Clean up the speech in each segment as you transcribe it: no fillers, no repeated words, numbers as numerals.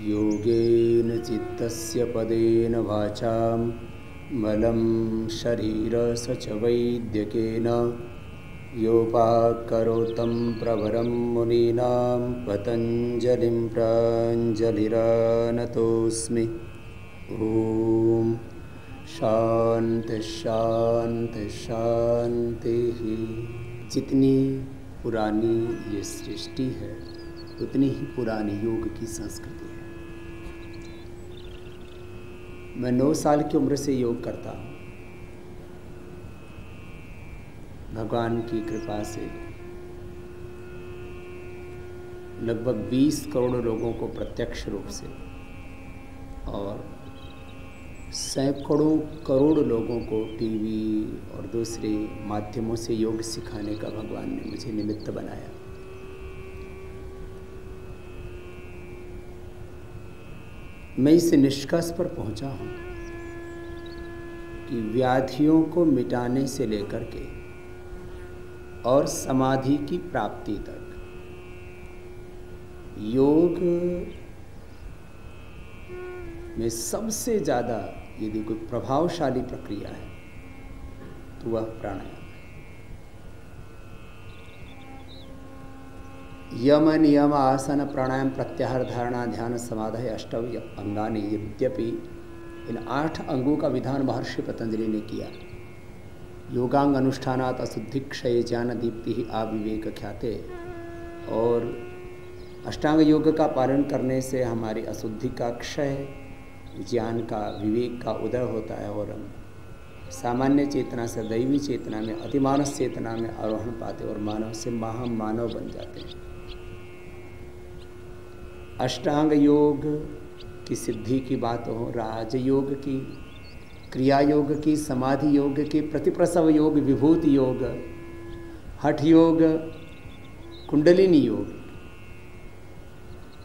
योगेन चित्तस्य पदेन वाचां मलं शरीरस्य च वैद्यकेन योपाकरोतं प्रवरं मुनीनां पतञ्जलिं प्राञ्जलिरानतोऽस्मि। ॐ शान्ति शान्ति शान्तिः। जितनी पुरानी ये सृष्टि है उतनी ही पुरानी योग की संस्कृति है। मैं 9 साल की उम्र से योग करता हूँ। भगवान की कृपा से लगभग 20 करोड़ लोगों को प्रत्यक्ष रूप से और सैकड़ों करोड़ लोगों को टीवी और दूसरे माध्यमों से योग सिखाने का भगवान ने मुझे निमित्त बनाया। मैं इस निष्कर्ष पर पहुंचा हूं कि व्याधियों को मिटाने से लेकर के और समाधि की प्राप्ति तक योग में सबसे ज़्यादा यदि कोई प्रभावशाली प्रक्रिया है तो वह प्राणायाम है। यम नियम आसन प्राणायाम प्रत्याहार धारणा ध्यान समाधि अष्टव अंगानि, यद्यपि इन 8 अंगों का विधान महर्षि पतंजलि ने किया। योगांग अनुष्ठानात् अशुद्धि क्षय ज्ञान दीप्ति आविवेक ख्याते, और अष्टांग योग का पालन करने से हमारी अशुद्धि का क्षय, ज्ञान का, विवेक का उदय होता है और हम सामान्य चेतना से दैवी चेतना में, अतिमानस चेतना में आरोहण पाते और मानव से महामानव बन जाते हैं। अष्टांग योग की सिद्धि की बात हो, राजयोग की, क्रिया योग की, समाधि योग की, प्रतिप्रसव योग, विभूति योग, हठ योग, कुंडलिनी योग,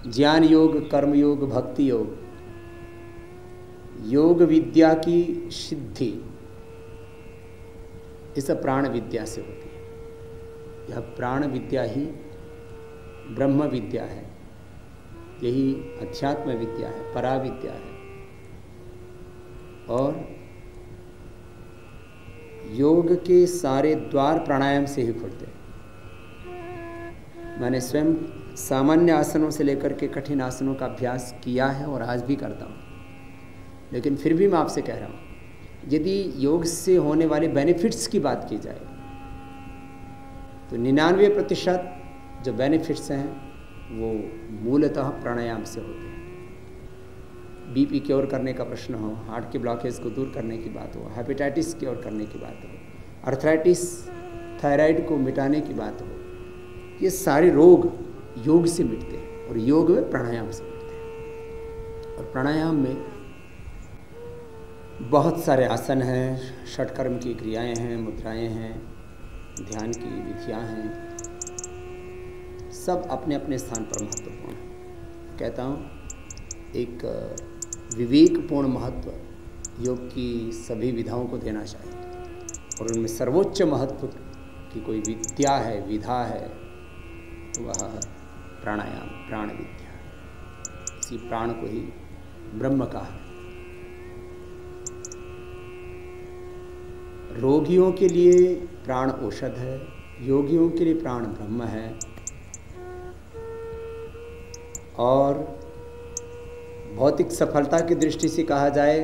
ज्ञान योग, कर्म योग, भक्ति योग, योग विद्या की सिद्धि इस प्राण विद्या से होती है। यह प्राण विद्या ही ब्रह्म विद्या है, यही अध्यात्म विद्या है, पराविद्या है। और योग के सारे द्वार प्राणायाम से ही खुलते हैं। मैंने स्वयं सामान्य आसनों से लेकर के कठिन आसनों का अभ्यास किया है और आज भी करता हूँ, लेकिन फिर भी मैं आपसे कह रहा हूँ, यदि योग से होने वाले बेनिफिट्स की बात की जाए तो 99% जो बेनिफिट्स हैं वो मूलतः प्राणायाम से होते हैं। बीपी क्योर करने का प्रश्न हो, हार्ट के ब्लॉकेज को दूर करने की बात हो, हेपेटाइटिस क्योर करने की बात हो, अर्थराइटिस, थायराइड को मिटाने की बात हो, ये सारे रोग योग से मिटते हैं और योग में प्राणायाम से मिटते हैं। और प्राणायाम में बहुत सारे आसन हैं, षटकर्म की क्रियाएं हैं, मुद्राएं हैं, ध्यान की विधियां हैं, सब अपने अपने स्थान पर महत्वपूर्ण है। कहता हूँ एक विवेकपूर्ण महत्व योग की सभी विधाओं को देना चाहिए और उनमें सर्वोच्च महत्व की कोई विद्या है, विधा है तो वह प्राणायाम, प्राण विद्या। इसी प्राण को ही ब्रह्म कहा है। रोगियों के लिए प्राण औषध है, योगियों के लिए प्राण ब्रह्म है। और भौतिक सफलता की दृष्टि से कहा जाए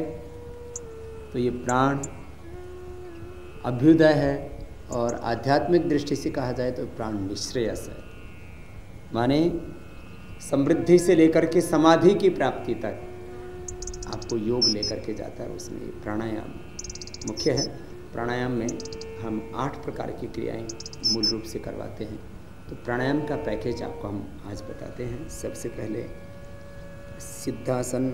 तो ये प्राण अभ्युदय है, और आध्यात्मिक दृष्टि से कहा जाए तो प्राण निःश्रेयस है। माने समृद्धि से लेकर के समाधि की प्राप्ति तक आपको योग लेकर के जाता है, उसमें प्राणायाम मुख्य है। प्राणायाम में हम 8 प्रकार की क्रियाएं मूल रूप से करवाते हैं। तो प्राणायाम का पैकेज आपको हम आज बताते हैं। सबसे पहले सिद्धासन,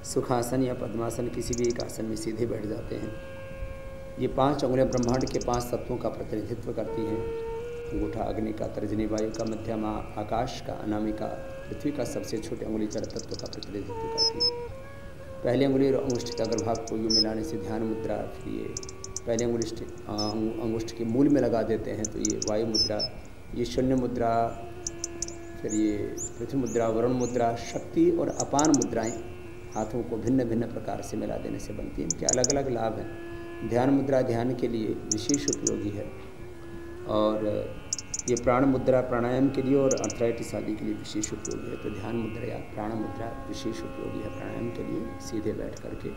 सुखासन या पद्मासन, किसी भी एक आसन में सीधे बैठ जाते हैं। ये 5 उंगलियां ब्रह्मांड के 5 तत्वों का प्रतिनिधित्व करती हैं। अंगूठा अग्नि का, तर्जनी वायु का, मध्यमा आकाश का, अनामिका पृथ्वी का, सबसे छोटी उंगली जड़ तत्व का प्रतिनिधित्व करती है। पहली उंगली और अंगुष्ठ के अग्रभाग को यूँ मिलाने से ध्यान मुद्रा, फिर ये पहले अंगुष्ठ के मूल में लगा देते हैं तो ये वायु मुद्रा, ये शून्य मुद्रा फिर ये पृथ्वी मुद्रा, वरुण मुद्रा, शक्ति और अपान मुद्राएं हाथों को भिन्न भिन्न प्रकार से मिला देने से बनती हैं। इनके अलग अलग लाभ हैं। ध्यान मुद्रा ध्यान के लिए विशेष उपयोगी है, और ये प्राण मुद्रा प्राणायाम के लिए और अर्थराइटिस आदि के लिए विशेष उपयोगी है। तो ध्यान मुद्रा या प्राण मुद्रा विशेष उपयोगी है प्राणायाम के लिए, सीधे बैठ करके।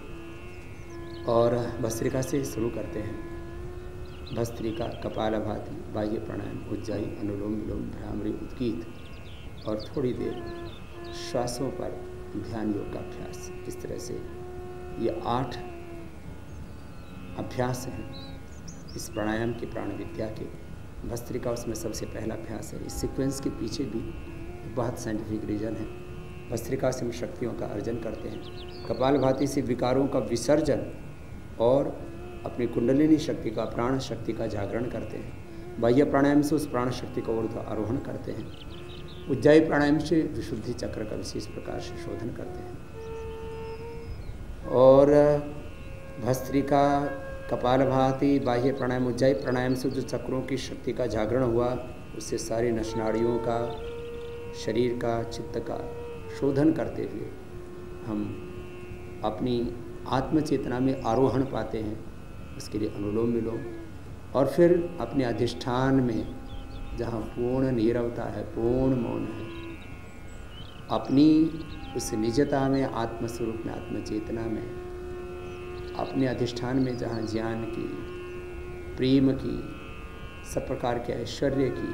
और भस्त्रिका से शुरू करते हैं। भस्त्रिका, कपालभाति, बाह्य प्राणायाम, उज्जाई, अनुलोम विलोम, भ्रामरी, उद्गीत, और थोड़ी देर श्वासों पर ध्यान योग का अभ्यास। इस तरह से ये 8 अभ्यास हैं इस प्राणायाम के, प्राण विद्या के। भस्त्रिका उसमें सबसे पहला अभ्यास है। इस सीक्वेंस के पीछे भी बहुत साइंटिफिक रीजन है। भस्त्रिका से हम शक्तियों का अर्जन करते हैं। कपालभाति से विकारों का विसर्जन और अपनी कुंडलिनी शक्ति का, प्राण शक्ति का जागरण करते हैं। बाह्य प्राणायाम से उस प्राण शक्ति का ऊर्ध्व आरोहण करते हैं। उज्जाई प्राणायाम से विशुद्धि चक्र का विशेष प्रकार से शोधन करते हैं। और भस्त्रिका, कपालभाति, बाह्य प्राणायाम, उज्जाई प्राणायाम से जो चक्रों की शक्ति का जागरण हुआ, उससे सारी नसनाड़ियों का, शरीर का, चित्त का शोधन करते हुए हम अपनी आत्मचेतना में आरोहण पाते हैं। उसके लिए अनुलोम विलोम, और फिर अपने अधिष्ठान में जहाँ पूर्ण नीरवता है, पूर्ण मौन है, अपनी उस निजता में, आत्मस्वरूप में, आत्मचेतना में, अपने अधिष्ठान में जहाँ ज्ञान की, प्रेम की, सब प्रकार के ऐश्वर्य की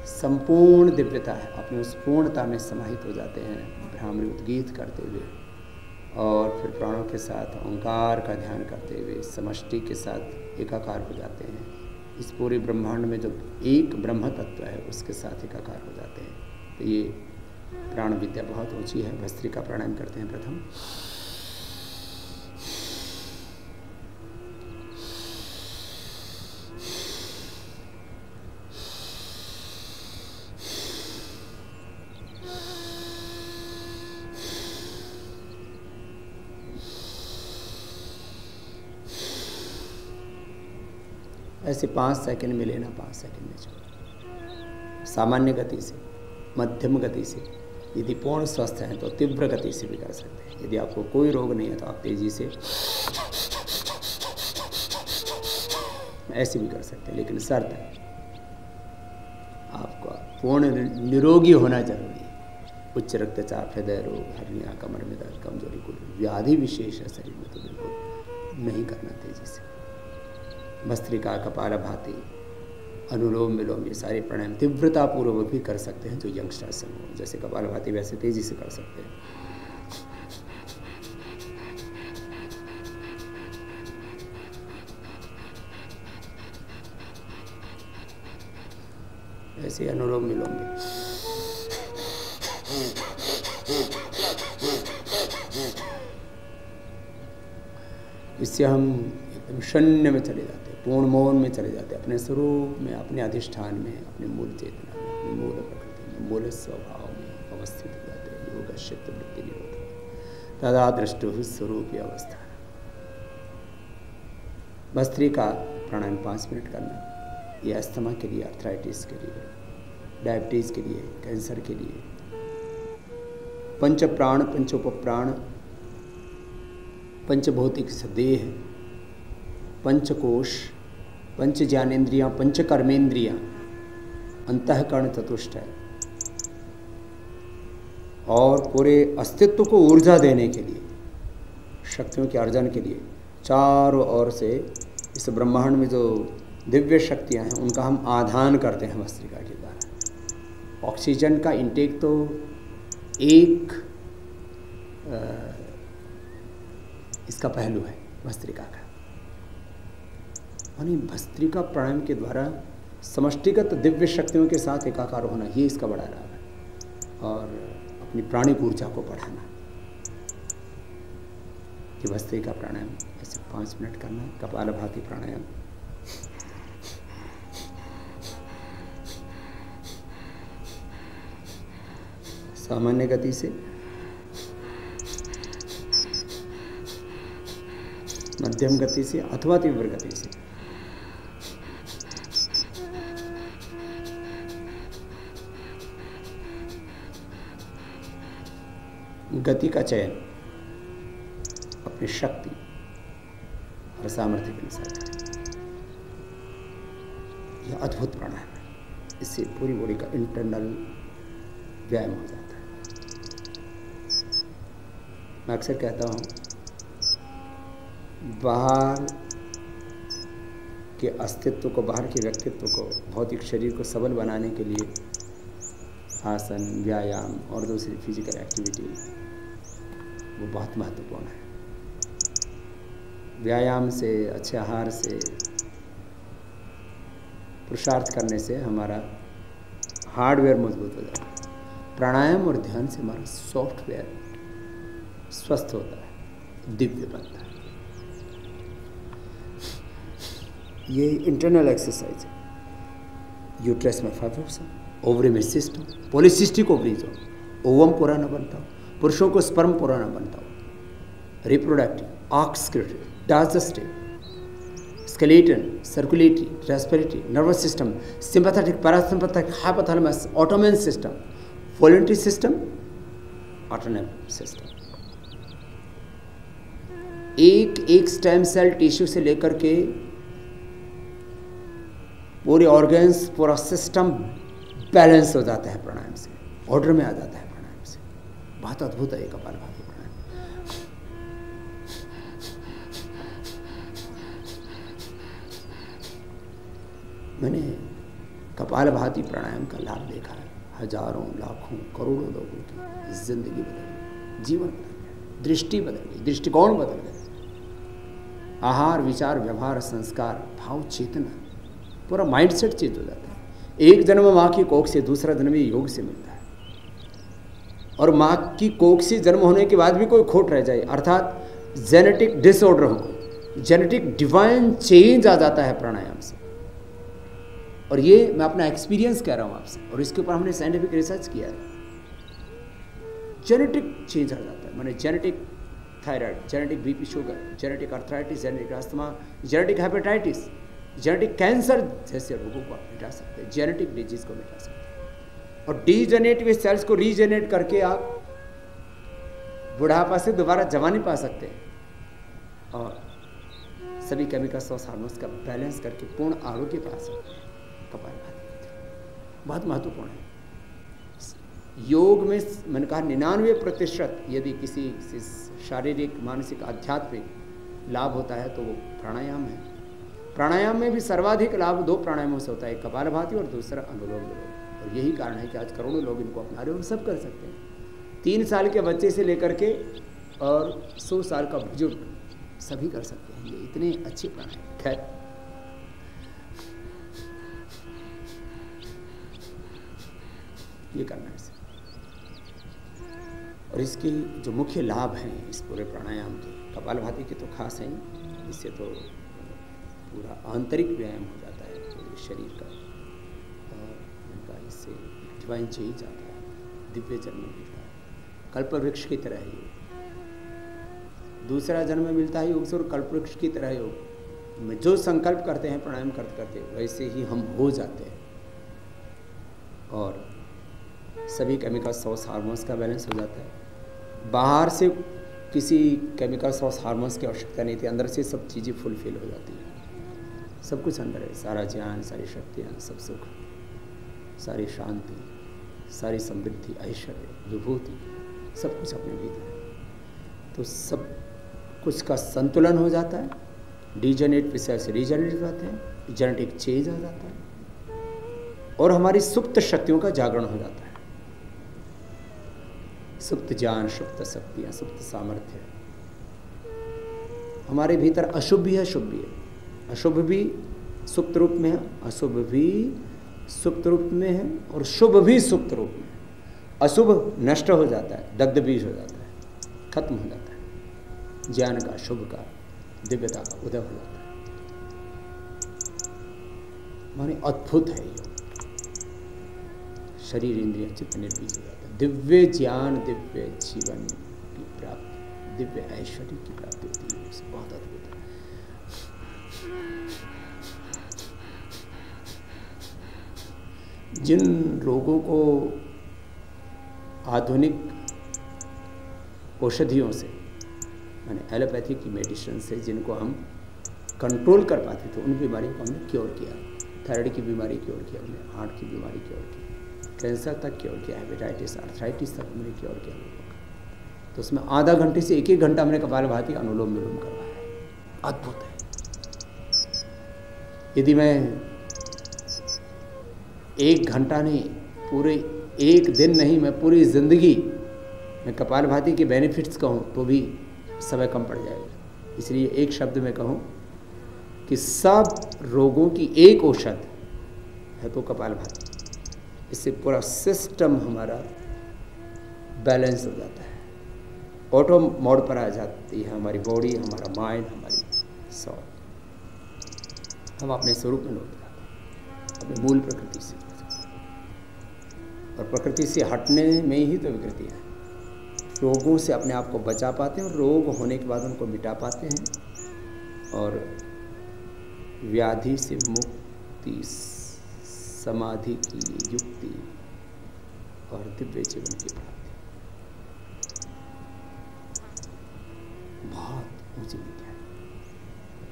संपूर्ण दिव्यता है, अपनी उस पूर्णता में समाहित हो जाते हैं भ्रामरी उद्गीत करते हुए। और फिर प्राणों के साथ ओंकार का ध्यान करते हुए समष्टि के साथ एकाकार हो जाते हैं। इस पूरे ब्रह्मांड में जो एक ब्रह्म तत्व है उसके साथ एकाकार हो जाते हैं। तो ये प्राण विद्या बहुत ऊंची है। भस्त्रिका प्राणायाम करते हैं प्रथम। ऐसे 5 सेकंड में लेना, 5 सेकंड में छोड़ना। सामान्य गति से, मध्यम गति से, यदि पूर्ण स्वस्थ हैं तो तीव्र गति से भी कर सकते हैं। यदि आपको कोई रोग नहीं है तो आप तेजी से ऐसे भी कर सकते हैं, लेकिन शर्त है आपको पूर्ण निरोगी होना जरूरी है। उच्च रक्तचाप, हृदय रोग, हर्निया, कमर में दर्द, कमजोरी, कोई व्याधि विशेष है शरीर में तो बिल्कुल नहीं करना तेजी से। भस्त्रिका, कपालभाति, अनुलोम विलोम, ये सारे प्राणायाम तीव्रतापूर्वक भी कर सकते हैं जो यंगस्टर्स हैं। जैसे कपालभाति वैसे तेजी से कर सकते हैं। ऐसे अनुलोम विलोम भी। इससे हम एकदम शून्य में चले जाते हैं, पूर्ण मौन में चले जाते हैं, अपने स्वरूप में, अपने अधिष्ठान में, अपने मूल चेतना में, अपनी मूल प्रकृति में, मूल स्वभाव में अवस्थित हो जाते हैं। योग चित्त वृत्ति निरोध तदा दृष्टु स्वरूप अवस्था। भस्त्रिका प्राणायाम 5 मिनट करना। ये अस्थमा के लिए, अर्थराइटिस के लिए, डायबिटीज़ के लिए, कैंसर के लिए। पंच प्राण, पंचोपप्राण, पंचभौतिक देह, पंचकोश, पंच ज्ञानेन्द्रियाँ, पंच कर्मेंद्रियाँ, अंतःकरण चतुष्ट है, और पूरे अस्तित्व को ऊर्जा देने के लिए, शक्तियों के अर्जन के लिए चारों ओर से इस ब्रह्मांड में जो दिव्य शक्तियाँ हैं उनका हम आधान करते हैं भस्त्रिका के द्वारा। ऑक्सीजन का इंटेक तो एक इसका पहलू है भस्त्रिका का। यानी भस्त्रिका प्राणायाम के द्वारा समष्टिगत दिव्य शक्तियों के साथ एकाकार होना, ये इसका बड़ा लाभ है। और अपनी प्राणिक ऊर्जा को बढ़ाना। कि भस्त्रिका प्राणायाम ऐसे 5 मिनट करना है। कपालभाति प्राणायाम, सामान्य गति से, मध्यम गति से अथवा तीव्र गति से। गति का चयन अपनी शक्ति और सामर्थ्य के अनुसार करें। यह अद्भुत प्राणायाम है। इससे पूरी बॉडी का इंटरनल व्यायाम हो जाता है। मैं अक्सर कहता हूँ, बाहर के अस्तित्व को, बाहर के व्यक्तित्व को, भौतिक शरीर को सबल बनाने के लिए आसन, व्यायाम और दूसरी फिजिकल एक्टिविटी वो बहुत महत्वपूर्ण है। व्यायाम से, अच्छे आहार से, पुरुषार्थ करने से हमारा हार्डवेयर मजबूत हो जाता है। प्राणायाम और ध्यान से हमारा सॉफ्टवेयर स्वस्थ होता है, दिव्य बनता है। ये इंटरनल एक्सरसाइज है। यूट्रस में फाइब्रोस, ओवरी में सिस्ट हो, पॉलीसिस्टिक ओवरीज हो, ओवम पूरा न बनता हो, पुरुषों को स्पर्म पूरा न बनता हो, रिप्रोडक्टिव, ऑक्सक्रिटिव, digestive, skeleton, circulatory, respiratory, nervous system, sympathetic, parasympathetic, hypothalamus, ऑटोमेन system, voluntary system, autonomic system. एक स्टेम सेल टिश्यू से लेकर के पूरे ऑर्गन्स, पूरा सिस्टम बैलेंस हो जाता है प्राणायाम से, ऑर्डर में आ जाता है प्राणायाम से। बहुत अद्भुत है ये कपालभाति प्राणायाम। मैंने कपालभाति प्राणायाम का लाभ देखा है। हजारों, लाखों, करोड़ों लोगों की जिंदगी बदल गई, जीवन बदल गया, दृष्टि बदल गई, दृष्टिकोण बदल गए। आहार, विचार, व्यवहार, संस्कार, भाव, चेतना, पूरा माइंडसेट चेंज हो जाता है। एक जन्म माँ की कोख से, दूसरा जन्म योग से मिलता है। और माँ की कोख से जन्म होने के बाद भी कोई खोट रह जाए, अर्थात जेनेटिक डिसऑर्डर हो, जेनेटिक डिवाइन चेंज आ जाता है प्राणायाम से। और ये मैं अपना एक्सपीरियंस कह रहा हूँ आपसे, और इसके ऊपर हमने साइंटिफिक रिसर्च किया है। जेनेटिक चेंज आ जाता है, माने genetic thyroid, genetic BP sugar, genetic arthritis, genetic asthma, genetic hepatitis, genetic cancer जैसे रोगों को आप मिटा सकते हैं, जेनेटिक डिजीज को मिटा सकते हैं। और डीजेनेरेटिव सेल्स को रीजेनेरेट करके आप बुढ़ापा से दोबारा जवानी पा सकते हैं, और सभी केमिकल्स और हार्मोन्स का बैलेंस करके पूर्ण आरोग्य पा सकते हैं। कपालभाति बहुत महत्वपूर्ण है। योग में मैंने कहा 99% यदि किसी शारीरिक, मानसिक, आध्यात्मिक लाभ होता है तो वो प्राणायाम है। प्राणायाम में भी सर्वाधिक लाभ 2 प्राणायामों से होता है, एक कपालभाति और दूसरा अनुलोम विलोम। और यही कारण है कि आज करोड़ों लोग इनको अपना रहे हैं और सब कर सकते हैं। 3 साल के बच्चे से लेकर के और 100 साल का बुजुर्ग सभी कर सकते हैं। ये इतने अच्छे प्राणायाम। खैर, ये करना है। और इसके जो मुख्य लाभ हैं इस पूरे प्राणायाम के, कपालभाति के तो खास हैं, इससे तो पूरा आंतरिक व्यायाम हो जाता है पूरे शरीर का, और उनका इससे डिवाइन चेंज आता है, दिव्य जन्म मिलता है, कल्प वृक्ष की तरह योग, दूसरा जन्म मिलता है योग से, और कल्प वृक्ष की तरह योग में जो संकल्प करते हैं प्राणायाम करते करते वैसे ही हम हो जाते हैं। और सभी केमिकल्स और हार्मोन्स का बैलेंस हो जाता है। बाहर से किसी केमिकल्स और हार्मोन्स की आवश्यकता नहीं थी, अंदर से सब चीज़ें फुलफिल हो जाती हैं। सब कुछ अंदर है, सारा ज्ञान, सारी शक्तियाँ, सब सुख, सारी शांति, सारी समृद्धि, ऐश्वर्य, विभूति, सब कुछ अपने भीतर है। तो सब कुछ का संतुलन हो जाता है, डीजेनेरेट विषय से रीजेनेरेट हो जाते हैं, जेनेटिक चेंज आ जाता है, और हमारी सुप्त शक्तियों का जागरण हो जाता है। सुप्त ज्ञान, सुप्त शक्तियाँ, सुप्त सामर्थ्य। हमारे भीतर अशुभ भी है, शुभ भी है। अशुभ भी सुप्त रूप में है, अशुभ भी सुप्त रूप में है, और शुभ भी सुप्त रूप में है। अशुभ नष्ट हो जाता है, दग्ध बीज हो जाता है, खत्म हो जाता है। ज्ञान का, शुभ का, दिव्यता का उदय हो जाता है। माने अद्भुत है योग। शरीर, इंद्रिय, चित्त निर्बीज हो जाता है। दिव्य ज्ञान, दिव्य जीवन की प्राप्ति, दिव्य ऐश्वर्य की प्राप्ति होती है। बहुत अद्भुत है। जिन लोगों को आधुनिक औषधियों से, मैंने एलोपैथी की मेडिसिन से जिनको हम कंट्रोल कर पाते थे, उन बीमारियों को हमने क्योर किया। थायराइड की बीमारी क्योर किया हमने, हार्ट की बीमारी क्योर की, कैंसर तक क्योर किया, हेपेटाइटिस, आर्थराइटिस तक हमने क्योर किया लोगों का। तो उसमें आधा घंटे से 1-1 घंटा हमने कपालभाति अनुलोम विलोम करवाया है। अद्भुत है। यदि मैं 1 घंटा नहीं, पूरे 1 दिन नहीं, मैं पूरी ज़िंदगी मैं कपालभाति के बेनिफिट्स कहूँ तो भी समय कम पड़ जाएगा। इसलिए एक शब्द में कहूँ कि सब रोगों की एक औषध है तो कपालभाति। इससे पूरा सिस्टम हमारा बैलेंस हो जाता है, ऑटो मोड पर आ जाती है हमारी बॉडी, हमारा माइंड, हमारी सोल। हम अपने स्वरूप में लौट जाते हैं, अपने मूल प्रकृति से। और प्रकृति से हटने में ही तो विकृति है। रोगों से अपने आप को बचा पाते हैं और रोग होने के बाद उनको मिटा पाते हैं, और व्याधि से मुक्ति, समाधि की युक्ति और दिव्य जीवन की प्राप्ति। बहुत ऊंची विद्या है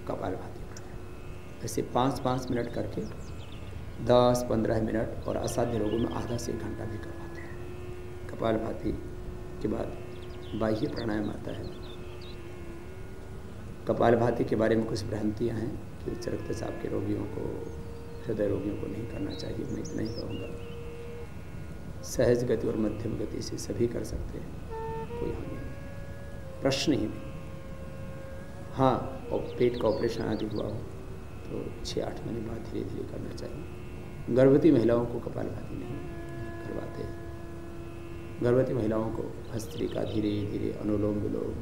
कपालभाति प्राणायाम। ऐसे 5-5 मिनट करके 10-15 मिनट, और असाध्य रोगों में आधा से 1 घंटा भी करवाते हैं। कपालभाति के बाद बाह्य प्राणायाम आता है। कपालभाति के बारे में कुछ भ्रांतियाँ हैं कि उच्च रक्तचाप के रोगियों को, हृदय रोगियों को नहीं करना चाहिए। मैं इतना ही कहूँगा, सहज गति और मध्यम गति से सभी कर सकते हैं, कोई हानि नहीं, प्रश्न ही नहीं। हाँ, और पेट का ऑपरेशन आदि हुआ हो तो 6-8 महीने बाद धीरे धीरे करना चाहिए। गर्भवती महिलाओं को कपालभाति नहीं करवाते। गर्भवती महिलाओं को भस्त्रिका, धीरे धीरे अनुलोम विलोम,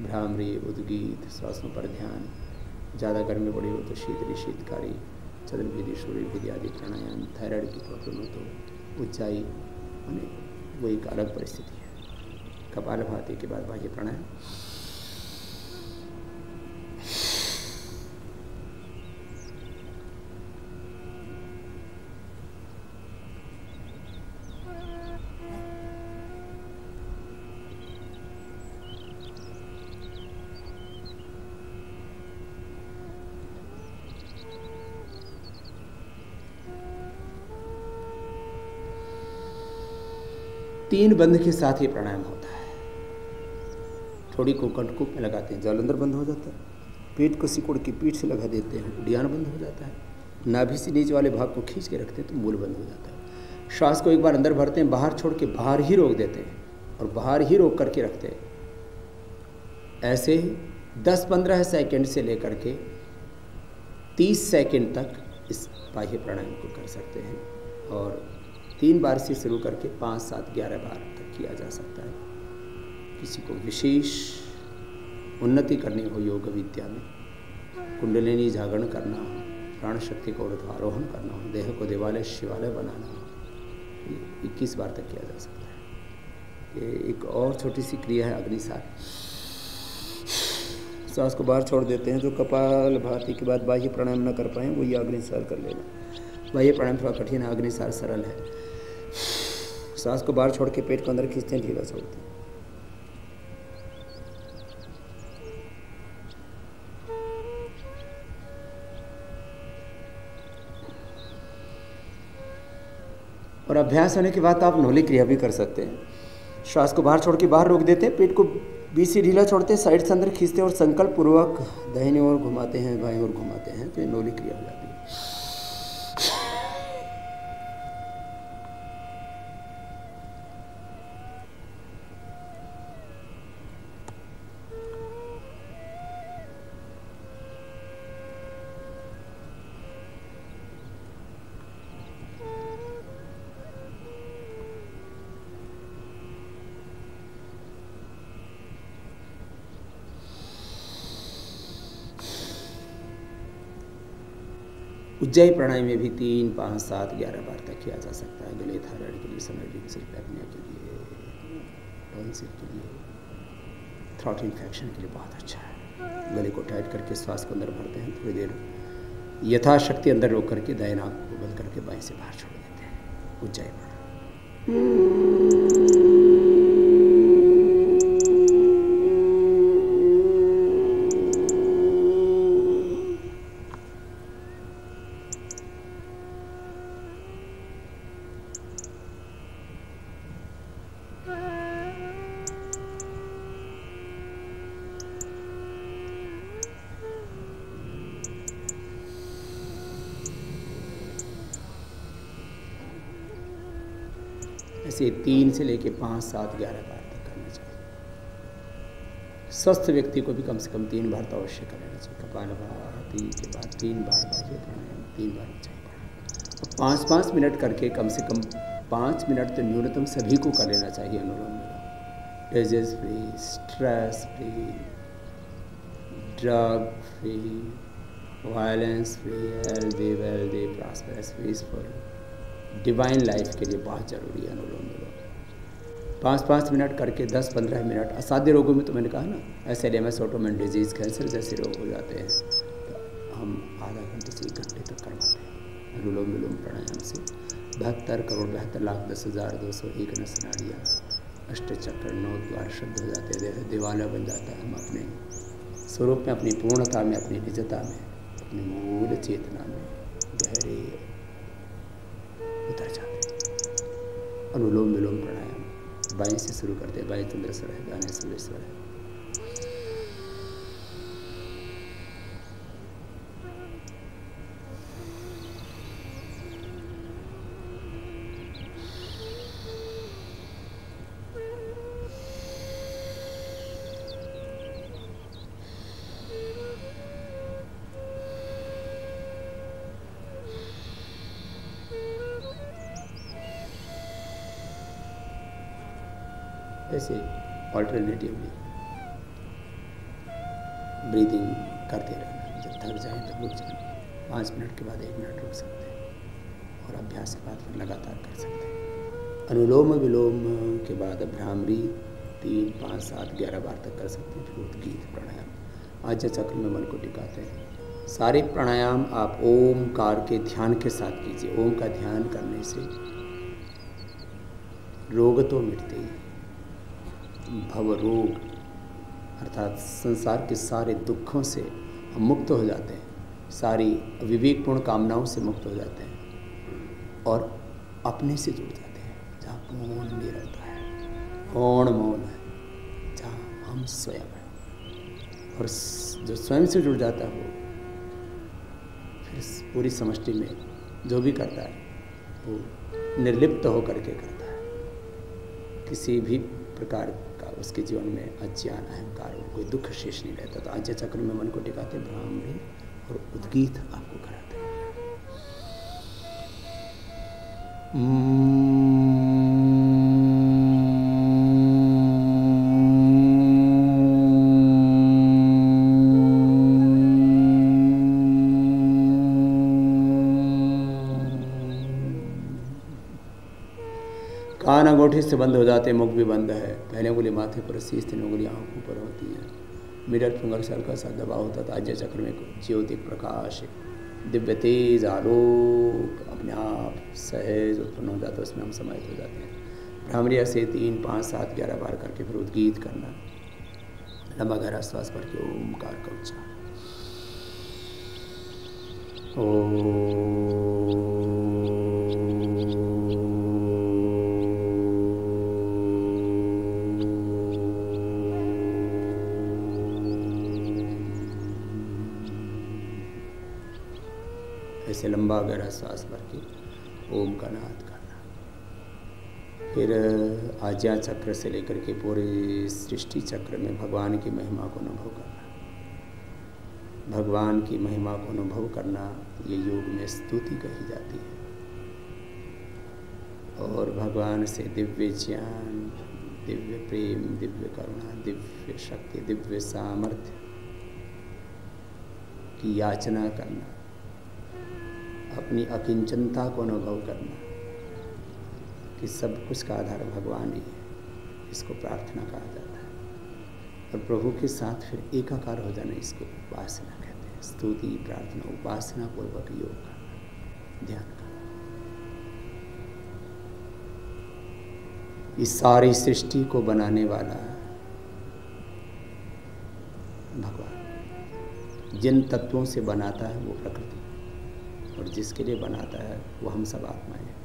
भ्रामरी, उद्गीत, श्वासों पर ध्यान, ज़्यादा गर्मी पड़ी हो तो शीतली, शीतकारी, चंद्रभेदी, सूर्यभेदी आदि प्राणायाम, थायराइड की प्रॉब्लम हो तो उच्चाई, वो एक अलग परिस्थिति है। कपालभाति के बाद बाह्य प्राणायाम। तीन बंद के साथ ये प्राणायाम होता है। थोड़ी को कंठकूप में लगाते हैं, जल अंदर बंद हो जाता है। पेट को सिकोड़ के पीठ से लगा देते हैं, उड्डयन बंद हो जाता है। नाभि से नीचे वाले भाग को खींच के रखते हैं तो मूल बंद हो जाता है। श्वास को एक बार अंदर भरते हैं, बाहर छोड़ के बाहर ही रोक देते हैं और बाहर ही रोक करके रखते हैं। ऐसे 10-15 सेकंड से लेकर के 30 सेकंड तक इस बाह्य प्राणायाम को कर सकते हैं, और 3 बार से शुरू करके 5, 7, 11 बार तक किया जा सकता है। किसी को विशेष उन्नति करनी हो योग विद्या में, कुंडलिनी जागरण करना हो, प्राण शक्ति का ऊर्ध्वारोहण करना हो, देह को देवालय शिवालय बनाना हो, 21 बार तक किया जा सकता है। ये एक और छोटी सी क्रिया है अग्निसार। सांस को बाहर छोड़ देते हैं। जो कपालभाति के बाद बाह्य प्राणायाम न कर पाए वो ये अग्निसार कर लेना। बाह्य प्राणायाम थोड़ा कठिन है, अग्निसार सरल है। सांस को बाहर छोड़ के पेट को अंदर खींचते हैं, ढीला छोड़ते हैं। और अभ्यास होने के बाद आप नौली क्रिया भी कर सकते हैं। श्वास को बाहर छोड़ के बाहर रोक देते हैं, पेट को बीच से ढीला छोड़ते हैं, साइड से अंदर खींचते हैं और संकल्प पूर्वक दाहिनी ओर घुमाते हैं, बाईं ओर घुमाते हैं, तो ये नौली क्रिया हो जाती है। उज्जाई प्राणायाम में भी 3, 5, 7, 11 बार तक किया जा सकता है। गले, थायराइड के लिए, समझ स्लीप एपनिया के लिए, टॉन्सिल के लिए, थ्रॉट इन्फेक्शन के लिए बहुत अच्छा है। गले को टाइट करके श्वास को अंदर भरते हैं, थोड़ी देर यथाशक्ति अंदर रोक करके दाएं नाक को बंद करके बाएं से बाहर छोड़ देते हैं। उज्जाई प्राणायाम। ऐसे 3 से लेके 5, 7, 11 बार तक करना चाहिए। स्वस्थ व्यक्ति को भी कम से कम 3 बार तो अवश्य कर लेना चाहिए। कपालभाति के बाद 3 बार बाह्य प्राणायाम 3 बार चाहिए पढ़ना। 5-5 मिनट करके कम से कम 5 मिनट तो न्यूनतम सभी को कर लेना चाहिए अनुलोम विलोम। Disease free, stress free, drug free, violence free, healthy wealthy prosperous peaceful divine life के लिए बहुत ज़रूरी है अनुलोम विलोम। 5-5 मिनट करके 10-15 मिनट। असाध्य रोगों में तो मैंने कहा ना, एसएलएमएस, ऑटोइम्यून डिजीज़, कैंसर जैसे रोग हो जाते हैं तो हम आधा घंटे से 1 घंटे तक करवाते हैं अनुलोम विलोम प्राणायाम से। 72 करोड़ 72 लाख 10,201 नस नाड़ियाँ, अष्टचक्र, 9 द्वार शुद्ध हो जाते हैं, दिवाला बन जाता है। हम अपने स्वरूप में, अपनी पूर्णता में, अपनी निजता में, अपनी मूल चेतना में गहरे उतर जाते हैं। अनुलोम विलोम प्राणायाम बाएं से शुरू करते हैं। बाएं चंद्रेश्वर है, दाएं सूर्येश्वर है। ऐसे ऑल्टरनेटिवली ब्रीदिंग करते रहना। जब थक जाए तब रुक जाए। 5 मिनट के बाद 1 मिनट रुक सकते हैं और अभ्यास के बाद फिर लगातार कर सकते हैं। अनुलोम विलोम के बाद भ्रामरी 3, 5, 7, 11 बार तक कर सकते हैं। फिर उद्गीत प्राणायाम, आज्य चक्र में मन को टिकाते हैं। सारे प्राणायाम आप ओमकार के ध्यान के साथ कीजिए। ओम का ध्यान करने से रोग तो मिटते ही, भव रोग अर्थात संसार के सारे दुखों से हम मुक्त हो जाते हैं, सारी विवेकपूर्ण कामनाओं से मुक्त हो जाते हैं और अपने से जुड़ जाते हैं। जहाँ पूर्ण निरवता है, पूर्ण मौन है, जहाँ हम स्वयं हैं। और जो स्वयं से जुड़ जाता है वो फिर पूरी समष्टि में जो भी करता है वो निर्लिप्त होकर के करता है। किसी भी प्रकार का उसके जीवन में अज्ञान, अहंकार और कोई दुख शेष नहीं रहता। तो आज्य चक्र में मन को टिकाते, भ्रामरी और उद्गीत आपको कराते हैं। कान अंगूठी से बंद हो जाते, मुख भी बंद है। पहले उंगली माथे पर, शीश 3 उंगली आँखों पर होती है। मिडल फिंगर से हल्का सा दबाव होता था। आज्य चक्र में ज्योतिक प्रकाश, दिव्य तेज, आलोक अपने आप सहज उत्पन्न हो जाता है, उसमें हम समाहित हो जाते हैं। भ्रामरी से 3, 5, 7, 11 बार करके फिर उद्गीत करना। लंबा गहरा श्वास भर के ओमकार का उच्चारण। ऐसे लंबा गहरा सांस भर के ओम का नाद करना। फिर आज्ञा चक्र से लेकर के पूरे सृष्टि चक्र में भगवान की महिमा को अनुभव करना। भगवान की महिमा को अनुभव करना ये योग में स्तुति कही जाती है। और भगवान से दिव्य ज्ञान, दिव्य प्रेम, दिव्य करुणा, दिव्य शक्ति, दिव्य सामर्थ्य की याचना करना। अपनी अकिंचनता को अनुभव करना कि सब कुछ का आधार भगवान ही है। इसको प्रार्थना कहा जाता है। और प्रभु के साथ फिर एकाकार हो जाना, इसको उपासना कहते हैं। स्तुति, प्रार्थना, उपासना पूर्वक योग करना, ध्यान करना। इस सारी सृष्टि को बनाने वाला भगवान जिन तत्वों से बनाता है वो प्रकृति, और जिसके लिए बनाता है वो हम सब आत्माएं हैं।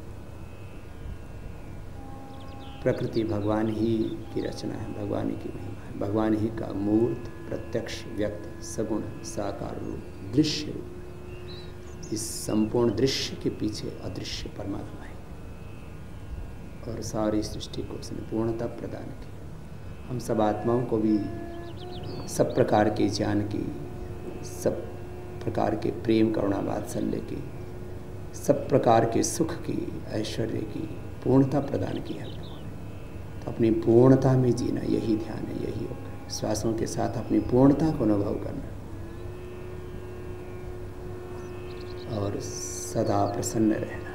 प्रकृति भगवान ही की रचना है, भगवान ही की महिमा है, भगवान ही का मूर्त, प्रत्यक्ष, व्यक्त, सगुण, साकार रूप, दृश्य रूप। इस संपूर्ण दृश्य के पीछे अदृश्य परमात्मा है। और सारी सृष्टि को उसने पूर्णता प्रदान की। हम सब आत्माओं को भी सब प्रकार के ज्ञान की, सब प्रकार के प्रेम करुणा वात्सल्य की, सब प्रकार के सुख की, ऐश्वर्य की पूर्णता प्रदान की है। तो अपनी पूर्णता में जीना, यही ध्यान है, यही योग है। श्वासों के साथ अपनी पूर्णता को अनुभव करना और सदा प्रसन्न रहना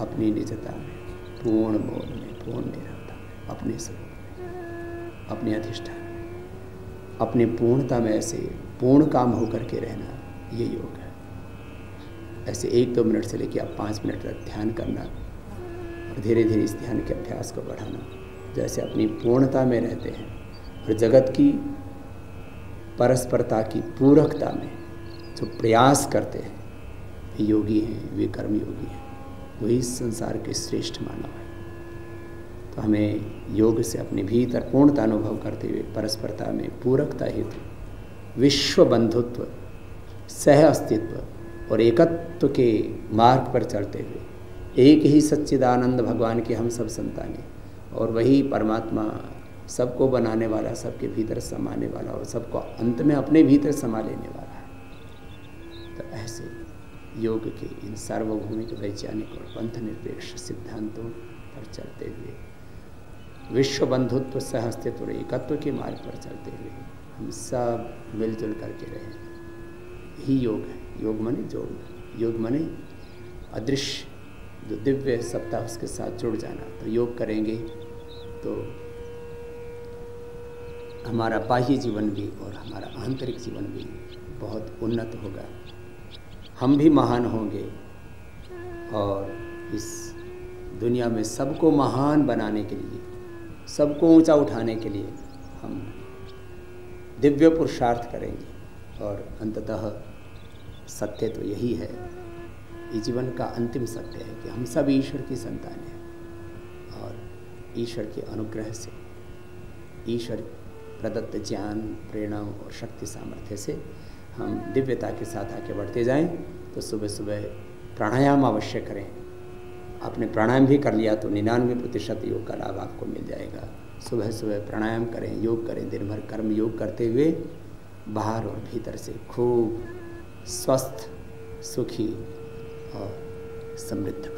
अपनी निजता में, पूर्ण बोध में, पूर्ण निरंता में, अपने स्वरूप में, अपने अधिष्ठान में, अपनी पूर्णता में ऐसे पूर्ण काम होकर के रहना, ये योग है। ऐसे 1-2 मिनट से लेकर आप 5 मिनट तक ध्यान करना और धीरे धीरे इस ध्यान के अभ्यास को बढ़ाना। जैसे अपनी पूर्णता में रहते हैं और जगत की परस्परता की पूरकता में जो प्रयास करते हैं, वे योगी हैं, वे कर्मयोगी हैं, वही संसार के श्रेष्ठ मानव है। तो हमें योग से अपने भीतर पूर्णता अनुभव करते हुए परस्परता में पूरकता हेतु विश्व बंधुत्व, सह अस्तित्व और एकत्व के मार्ग पर चलते हुए एक ही सच्चिदानंद भगवान के हम सब संतानें और वही परमात्मा सबको बनाने वाला, सबके भीतर समाने वाला और सबको अंत में अपने भीतर समा लेने वाला है। तो ऐसे योग के इन सार्वभौमिक वैज्ञानिक और पंथ निरपेक्ष सिद्धांतों पर चलते हुए विश्व बंधुत्व, सह अस्तित्व और एकत्व के मार्ग पर चलते हुए हम सब मिलजुल करके रहें, यही योग है। योग माने जोड़ना, योग माने अदृश्य जो दिव्य सत्ता उसके साथ जुड़ जाना। तो योग करेंगे तो हमारा बाह्य जीवन भी और हमारा आंतरिक जीवन भी बहुत उन्नत होगा, हम भी महान होंगे और इस दुनिया में सबको महान बनाने के लिए, सबको ऊंचा उठाने के लिए हम दिव्य पुरुषार्थ करेंगे। और अंततः सत्य तो यही है, ये जीवन का अंतिम सत्य है कि हम सब ईश्वर की संतान हैं और ईश्वर के अनुग्रह से, ईश्वर प्रदत्त ज्ञान, प्रेरणा और शक्ति सामर्थ्य से हम दिव्यता के साथ आगे बढ़ते जाएं। तो सुबह सुबह प्राणायाम अवश्य करें। आपने प्राणायाम भी कर लिया तो 99% योग का लाभ आपको मिल जाएगा। सुबह सुबह प्राणायाम करें, योग करें, दिन भर कर्म योग करते हुए बाहर और भीतर से खूब स्वस्थ, सुखी और समृद्ध